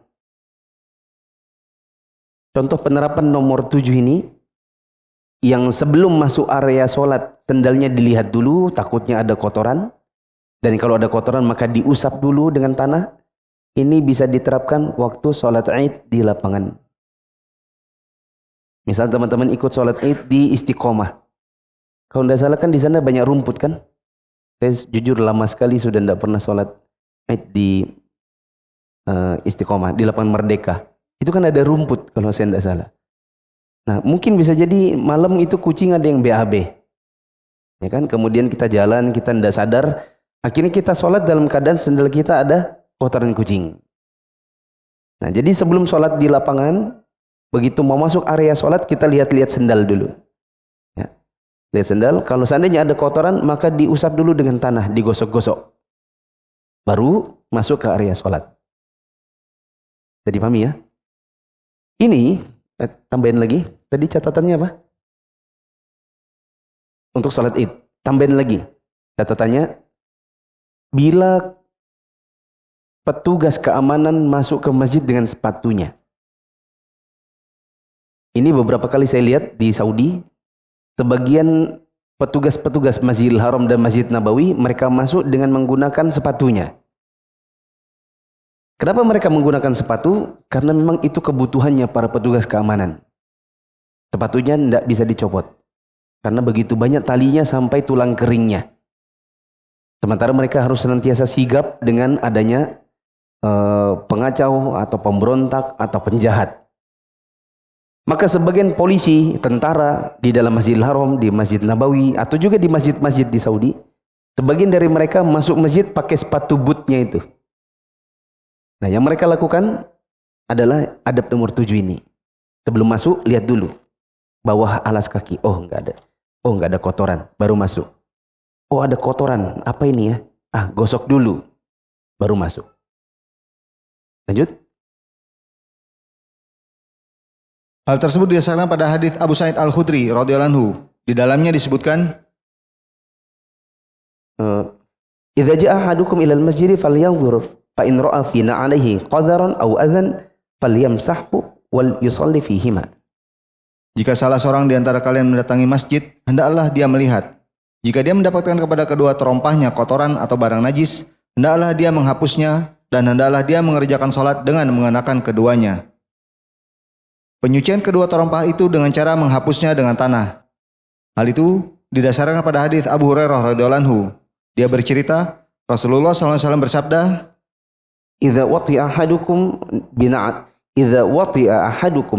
Contoh penerapan nomor 7 ini, yang sebelum masuk area sholat, sandalnya dilihat dulu, takutnya ada kotoran. Dan kalau ada kotoran maka diusap dulu dengan tanah. Ini bisa diterapkan waktu sholat Id di lapangan. Misal teman-teman ikut sholat Id di Istiqomah. Kalau tidak salah kan di sana banyak rumput kan? Saya jujur lama sekali sudah tidak pernah sholat Id di Istiqomah, di lapangan Merdeka. Itu kan ada rumput kalau saya tidak salah. Nah mungkin bisa jadi malam itu kucing ada yang BAB. Ya kan? Kemudian kita jalan, kita tidak sadar. Akhirnya kita sholat dalam keadaan sendal kita ada kotoran kucing. Nah jadi sebelum sholat di lapangan, begitu mau masuk area sholat kita lihat-lihat sendal dulu. Ya. Lihat sendal, kalau seandainya ada kotoran maka diusap dulu dengan tanah, digosok-gosok. Baru masuk ke area sholat. Jadi pahami ya? Ini, tambahin lagi, tadi catatannya apa? Untuk sholat Id, tambahin lagi. Catatannya, bila petugas keamanan masuk ke masjid dengan sepatunya. Ini beberapa kali saya lihat di Saudi, sebagian petugas-petugas Masjidil Haram dan Masjid Nabawi, mereka masuk dengan menggunakan sepatunya. Kenapa mereka menggunakan sepatu? Karena memang itu kebutuhannya para petugas keamanan. Sepatunya tidak bisa dicopot. Karena begitu banyak talinya sampai tulang keringnya. Sementara mereka harus senantiasa sigap dengan adanya pengacau atau pemberontak atau penjahat. Maka sebagian polisi, tentara di dalam Masjidil Haram, di Masjid Nabawi, atau juga di masjid-masjid di Saudi, sebagian dari mereka masuk masjid pakai sepatu bootnya itu. Nah yang mereka lakukan adalah adab nomor 7 ini. Sebelum masuk, lihat dulu. Bawah alas kaki, oh enggak ada. Oh enggak ada kotoran, baru masuk. Oh ada kotoran, apa ini ya? Ah gosok dulu, baru masuk. Lanjut. Hal tersebut didasarkan pada hadis Abu Sa'id Al-Khudri radhiyallahu anhu. Di dalamnya disebutkan, "Idza jaa ahadukum ilal masjid falyanzur fa in ra'a fina 'alaihi qadaran aw adhan falyamsahhu wal yusalli fihima." jika salah seorang di antara kalian mendatangi masjid, hendaklah dia melihat. Jika dia mendapatkan kepada kedua terompahnya kotoran atau barang najis, hendaklah dia menghapusnya dan hendaklah dia mengerjakan sholat dengan mengenakan keduanya. Penyucian kedua terompah itu dengan cara menghapusnya dengan tanah. Hal itu didasarkan pada hadis Abu Hurairah radhiyallahu anhu. Dia bercerita, Rasulullah SAW bersabda, "Idza wati'a ahadukum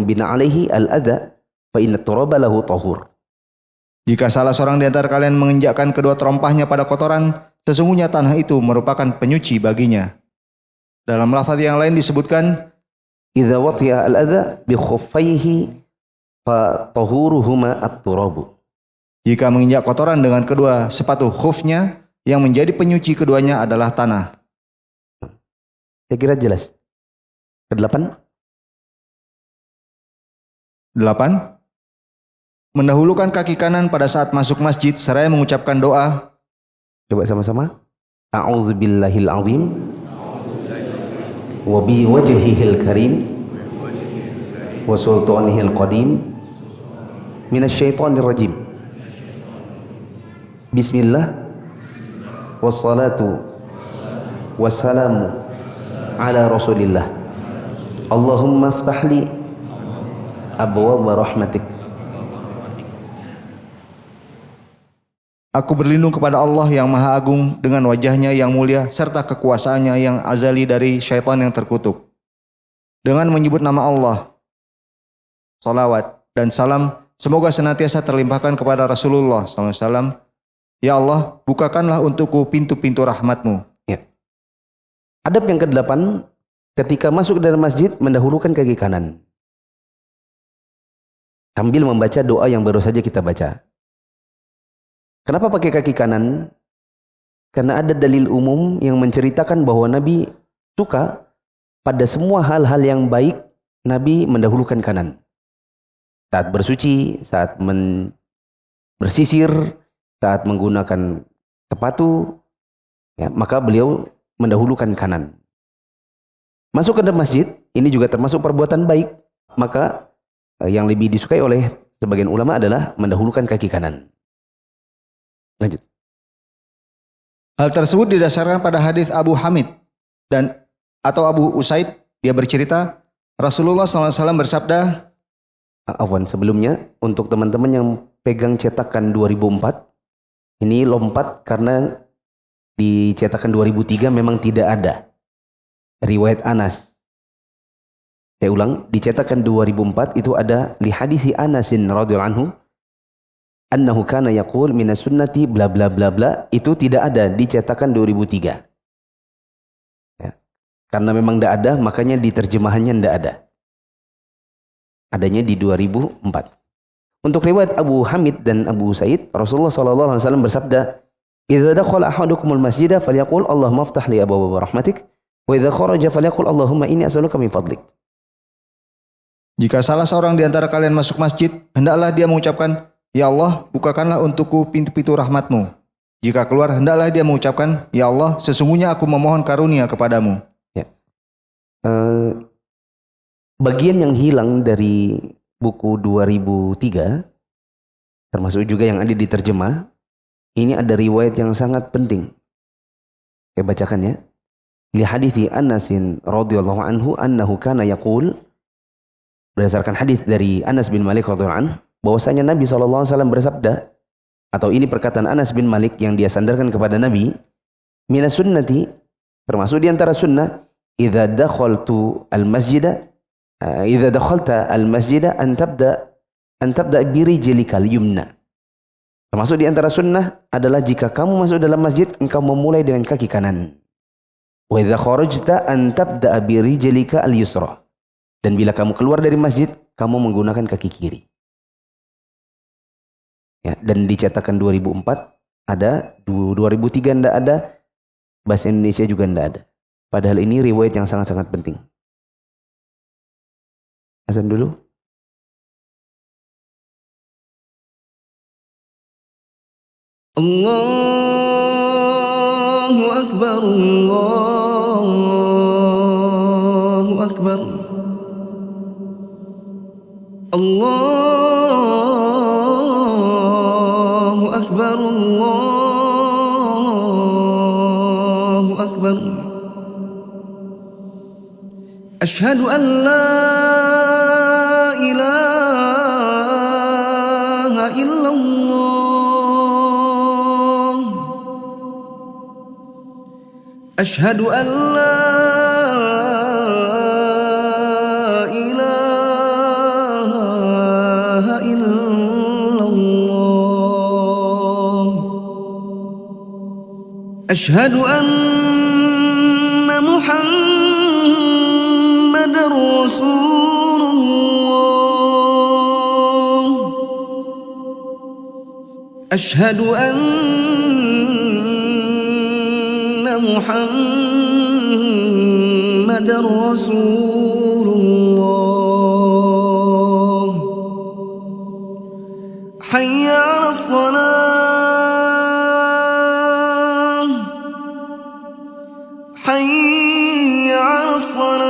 bina alaihi al-adha fa inna turaba lahu tahur." jika salah seorang di antara kalian menginjakkan kedua terompahnya pada kotoran, sesungguhnya tanah itu merupakan penyuci baginya. Dalam lafaz yang lain disebutkan, "Idza wati'a al-adha bi khuffaihi fa tahuruhuma at-turabu." jika menginjak kotoran dengan kedua sepatu khufnya, yang menjadi penyuci keduanya adalah tanah. Saya kira jelas. Kedelapan. 8. Mendahulukan kaki kanan pada saat masuk masjid seraya mengucapkan doa. Coba sama-sama. A'udzubillahil azim wa bi wajhihil karim wa sultanihil qadim minasyaitonir rajim. Bismillah wassalatu wassalamu ala Rasulillah. Allahumma aftahli abwaaba rahmatik. Aku berlindung kepada Allah yang Maha Agung dengan wajahnya yang mulia serta kekuasaannya yang azali dari syaitan yang terkutuk. Dengan menyebut nama Allah, salawat dan salam semoga senantiasa terlimpahkan kepada Rasulullah SAW. Ya Allah, bukakanlah untukku pintu-pintu rahmat-Mu. Ya. Adab yang ke-8, ketika masuk ke dalam masjid mendahulukan kaki kanan. Sambil membaca doa yang baru saja kita baca. Kenapa pakai kaki kanan? Karena ada dalil umum yang menceritakan bahwa Nabi suka pada semua hal-hal yang baik, Nabi mendahulukan kanan. Saat bersuci, saat bersisir, saat menggunakan sepatu, ya, maka beliau mendahulukan kanan. Masuk ke dalam masjid, ini juga termasuk perbuatan baik, maka yang lebih disukai oleh sebagian ulama adalah mendahulukan kaki kanan. Lanjut. Hal tersebut didasarkan pada hadis Abu Hamid atau Abu Usaid. Dia bercerita, Rasulullah SAW bersabda, Afwan, sebelumnya untuk teman-teman yang pegang cetakan 2004, ini lompat karena di cetakan 2003 memang tidak ada riwayat Anas. Saya ulang, di cetakan 2004 itu ada li hadisi Anasin radhiyallahu anhu annahu kana yaqul minas sunnati bla bla bla bla, itu tidak ada di cetakan 2003. Ya. Karena memang tidak ada, makanya di terjemahannya tidak ada. Adanya di 2004. Untuk riwayat Abu Hamid dan Abu Said, Rasulullah SAW bersabda, "Idza dakhala ahadukumul masjida falyaqul Allahumma aftah li abwaaba rahmatik, wa idza kharaja falyaqul Allahumma inni as'aluka min fadlik." jika salah seorang di antara kalian masuk masjid, hendaklah dia mengucapkan, Ya Allah, bukakanlah untukku pintu-pintu rahmatmu. Jika keluar, hendaklah dia mengucapkan, Ya Allah, sesungguhnya aku memohon karunia kepadamu. Ya. Bagian yang hilang dari buku 2003, termasuk juga yang ada di terjemah, ini ada riwayat yang sangat penting. Saya bacakan ya. Li hadithi Anasin radhiyallahu anhu annahu kana yaqul, berdasarkan hadis dari Anas bin Malik radhiyallahu anhu, bahwasanya Nabi SAW bersabda, atau ini perkataan Anas bin Malik yang dia sandarkan kepada Nabi, minas sunnati, termasuk di antara sunnah, idza dakhalta al-masjida an tabda bi rijlikal yumna. Termasuk di antara sunnah adalah jika kamu masuk dalam masjid, engkau memulai dengan kaki kanan. Wa idza kharajta an tabda bi rijlika al-yusra. Dan bila kamu keluar dari masjid, kamu menggunakan kaki kiri. Ya, dan dicetakan 2004 ada, 2003 tidak ada, bahasa Indonesia juga tidak ada. Padahal ini riwayat yang sangat-sangat penting. Azan dulu. Allahu Akbar, Allahu Akbar. Allahu Akbar, Allahu Akbar. Asyhadu an la ilaha illallah. Asyhadu an la أشهد أن محمد رسول الله. أشهد أن محمد رسول الله. حي على الصلاة. حي على الصلاة.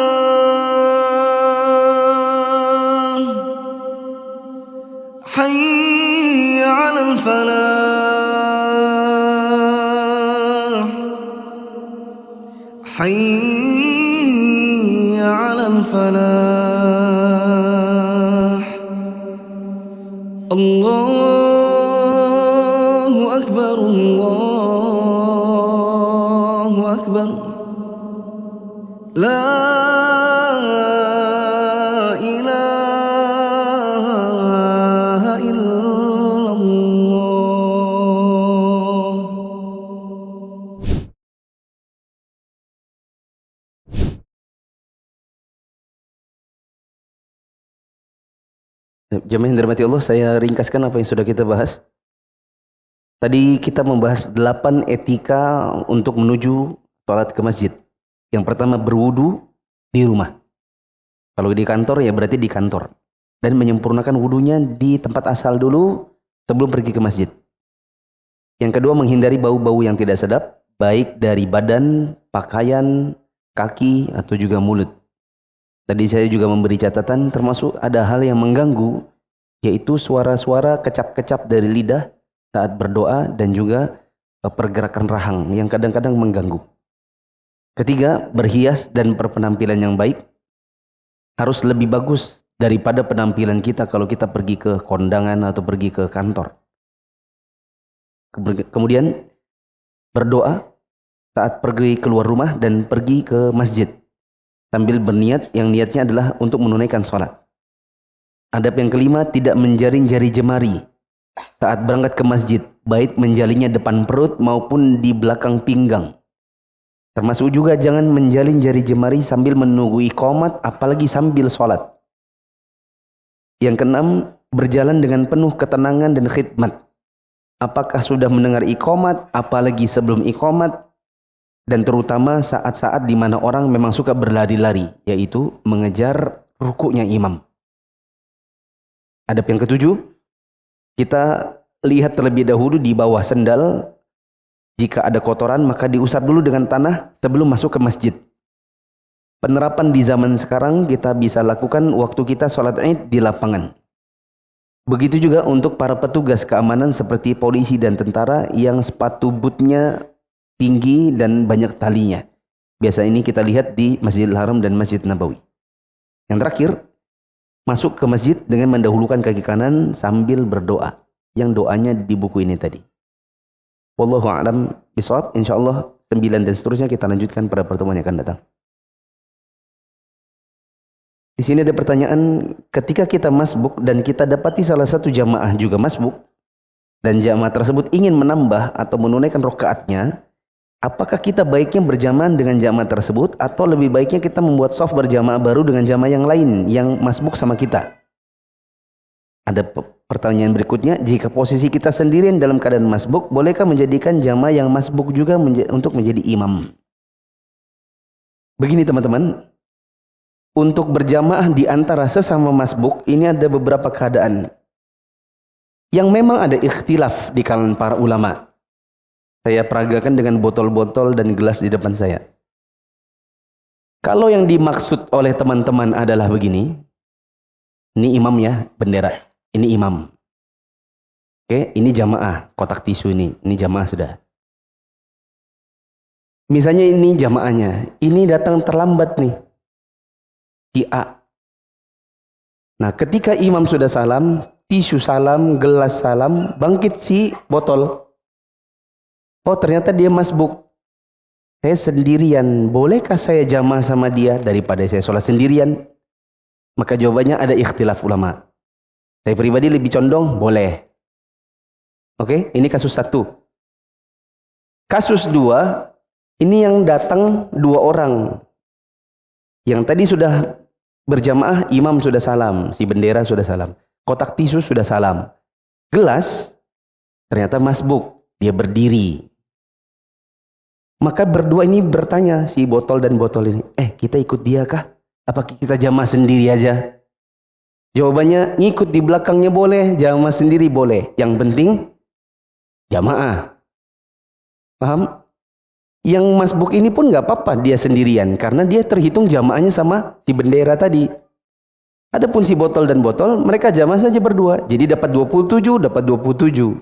حي على الفلاح. حي على الفلاح. الله أكبر، الله أكبر. La ilaha illallah. Jemaah yang dirahmati Allah, saya ringkaskan apa yang sudah kita bahas. Tadi kita membahas 8 etika untuk menuju sholat ke masjid. Yang pertama, berwudu di rumah. Kalau di kantor ya berarti di kantor. Dan menyempurnakan wudunya di tempat asal dulu sebelum pergi ke masjid. Yang kedua, menghindari bau-bau yang tidak sedap, baik dari badan, pakaian, kaki, atau juga mulut. Tadi saya juga memberi catatan termasuk ada hal yang mengganggu, yaitu suara-suara kecap-kecap dari lidah saat berdoa dan juga pergerakan rahang yang kadang-kadang mengganggu. Ketiga, berhias dan berpenampilan yang baik harus lebih bagus daripada penampilan kita kalau kita pergi ke kondangan atau pergi ke kantor. Kemudian berdoa saat pergi keluar rumah dan pergi ke masjid sambil berniat yang niatnya adalah untuk menunaikan sholat. Adab yang kelima, tidak menjaring jari jemari saat berangkat ke masjid, baik menjalinnya depan perut maupun di belakang pinggang. Termasuk juga jangan menjalin jari jemari sambil menunggu iqamat, apalagi sambil sholat. Yang keenam, berjalan dengan penuh ketenangan dan khidmat. Apakah sudah mendengar iqamat, apalagi sebelum iqamat, dan terutama saat-saat di mana orang memang suka berlari-lari, yaitu mengejar rukuknya imam. Adab yang ketujuh, kita lihat terlebih dahulu di bawah sendal. Jika ada kotoran maka diusap dulu dengan tanah sebelum masuk ke masjid. Penerapan di zaman sekarang kita bisa lakukan waktu kita sholat Id di lapangan. Begitu juga untuk para petugas keamanan seperti polisi dan tentara yang sepatu bootnya tinggi dan banyak talinya. Biasa ini kita lihat di Masjidil Haram dan Masjid Nabawi. Yang terakhir, masuk ke masjid dengan mendahulukan kaki kanan sambil berdoa. Yang doanya di buku ini tadi. Wallahu a'lam bishawab. Insyaallah 9 dan seterusnya kita lanjutkan pada pertemuan yang akan datang. Di sini ada pertanyaan, ketika kita masbuk dan kita dapati salah satu jamaah juga masbuk dan jamaah tersebut ingin menambah atau menunaikan rakaatnya, apakah kita baiknya berjamaah dengan jamaah tersebut atau lebih baiknya kita membuat shaf berjamaah baru dengan jamaah yang lain yang masbuk sama kita? Ada pertanyaan berikutnya, jika posisi kita sendirian dalam keadaan masbuk, bolehkah menjadikan jamaah yang masbuk juga untuk menjadi imam? Begini teman-teman, untuk berjamaah di antara sesama masbuk ini ada beberapa keadaan yang memang ada ikhtilaf di kalangan para ulama. Saya peragakan dengan botol-botol dan gelas di depan saya. Kalau yang dimaksud oleh teman-teman adalah begini, ini imam ya, bendera. Ini imam. Oke, ini jamaah, kotak tisu ini jamaah sudah. Misalnya ini jamaahnya, ini datang terlambat nih, si A. Nah, ketika imam sudah salam, tisu salam, gelas salam, bangkit si botol. Oh, ternyata dia masbuk. Saya sendirian, bolehkah saya jamaah sama dia daripada saya sholat sendirian? Maka jawabannya ada ikhtilaf ulama. Saya pribadi lebih condong boleh. Oke, ini kasus satu. Kasus dua, ini yang datang dua orang. Yang tadi sudah berjamaah, imam sudah salam, si bendera sudah salam, kotak tisu sudah salam, gelas ternyata masbuk, dia berdiri. Maka berdua ini bertanya, si botol dan botol ini, kita ikut dia kah? Apa kita jamaah sendiri aja? Jawabannya, ngikut di belakangnya boleh, jamaah sendiri boleh. Yang penting, jamaah. Paham? Yang masbuk ini pun nggak apa-apa, dia sendirian. Karena dia terhitung jamaahnya sama si bendera tadi. Adapun si botol dan botol, mereka jamaah saja berdua. Jadi dapat 27, dapat 27.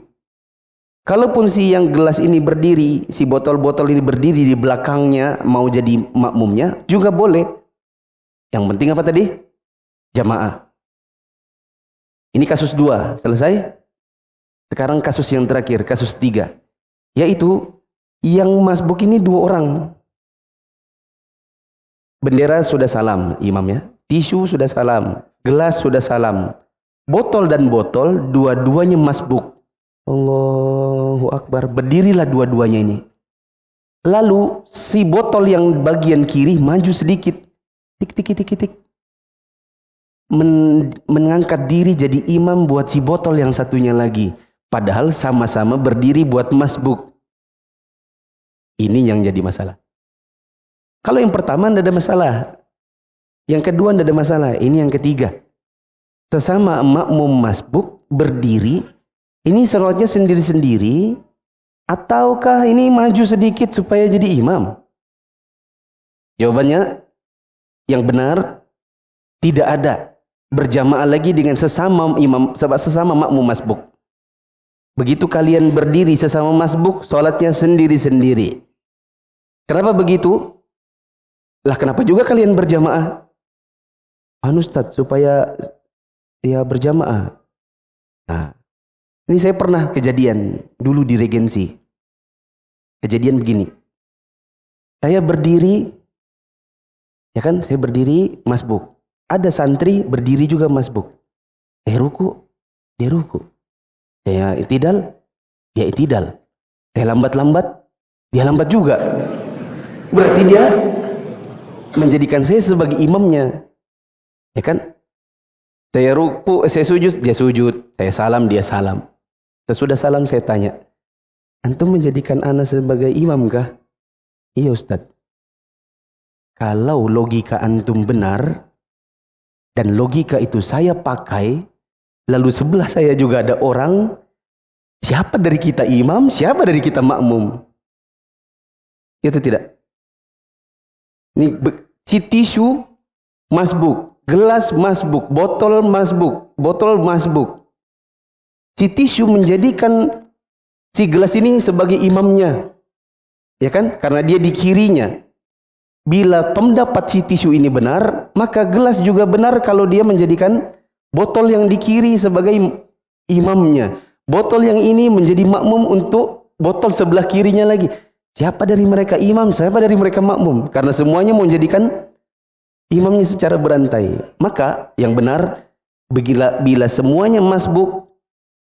Kalaupun si yang gelas ini berdiri, si botol-botol ini berdiri di belakangnya, mau jadi makmumnya, juga boleh. Yang penting apa tadi? Jamaah. Ini kasus 2, selesai. Sekarang kasus yang terakhir, kasus 3. Yaitu, yang masbuk ini 2 orang. Bendera sudah salam, imamnya. Tisu sudah salam, gelas sudah salam. Botol dan botol, dua-duanya masbuk. Allahu Akbar, berdirilah dua-duanya ini. Lalu, si botol yang bagian kiri maju sedikit. Tik, tik, tik, tik, tik. Mengangkat diri jadi imam buat si botol yang satunya lagi. Padahal sama-sama berdiri buat masbuk. Ini yang jadi masalah. Kalau yang pertama tidak ada masalah. Yang kedua tidak ada masalah. Ini yang ketiga. Sesama makmum masbuk berdiri. Ini salatnya sendiri-sendiri. Ataukah ini maju sedikit supaya jadi imam? Jawabannya yang benar tidak ada. Berjamaah lagi dengan sesama imam, sesama makmum masbuk. Begitu kalian berdiri sesama masbuk, sholatnya sendiri-sendiri. Kenapa begitu? Lah kenapa juga kalian berjamaah? Ustaz, supaya ya berjamaah. Nah, ini saya pernah kejadian dulu di Regensi. Kejadian begini. Saya berdiri, ya kan, saya berdiri masbuk. Ada santri berdiri juga masbuk. Ruku, dia ruku. Saya itidal, dia itidal. Saya lambat-lambat, dia lambat juga. Berarti dia menjadikan saya sebagai imamnya. Ya kan? Saya ruku, saya sujud, dia sujud. Saya salam, dia salam. Sesudah salam saya tanya, antum menjadikan ana sebagai imam kah? Iya Ustaz. Kalau logika antum benar, dan logika itu saya pakai, lalu sebelah saya juga ada orang, siapa dari kita imam, siapa dari kita makmum? Itu tidak. Ini si tisu masbuk, gelas masbuk, botol masbuk. Si tisu menjadikan si gelas ini sebagai imamnya. Ya kan? Karena dia di kirinya. Bila pendapat si tisu ini benar, maka gelas juga benar kalau dia menjadikan botol yang di kiri sebagai imamnya. Botol yang ini menjadi makmum untuk botol sebelah kirinya lagi. Siapa dari mereka imam, siapa dari mereka makmum? Karena semuanya mau menjadikan imamnya secara berantai. Maka yang benar, bila semuanya masbuk,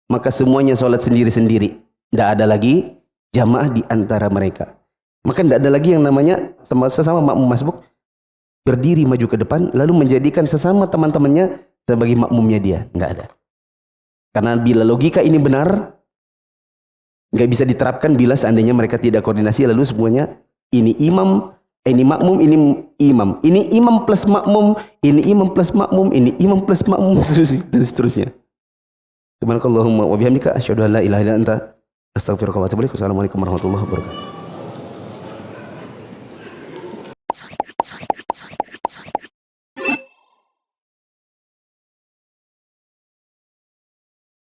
maka semuanya sholat sendiri-sendiri. Tidak ada lagi jamaah di antara mereka. Maka tidak ada lagi yang namanya sesama makmum masbuk berdiri maju ke depan lalu menjadikan sesama teman-temannya sebagai makmumnya dia. Tidak ada. Karena bila logika ini benar, nggak bisa diterapkan bila seandainya mereka tidak koordinasi lalu semuanya ini imam, ini makmum, ini imam. Ini imam plus makmum, ini imam plus makmum, ini imam plus makmum, dan seterusnya. Subhanakallahumma wa bihamdika asyhadu an la ilaha illa anta astaghfiruka wa atubu ilaik. Wassalamualaikum warahmatullahi wabarakatuh.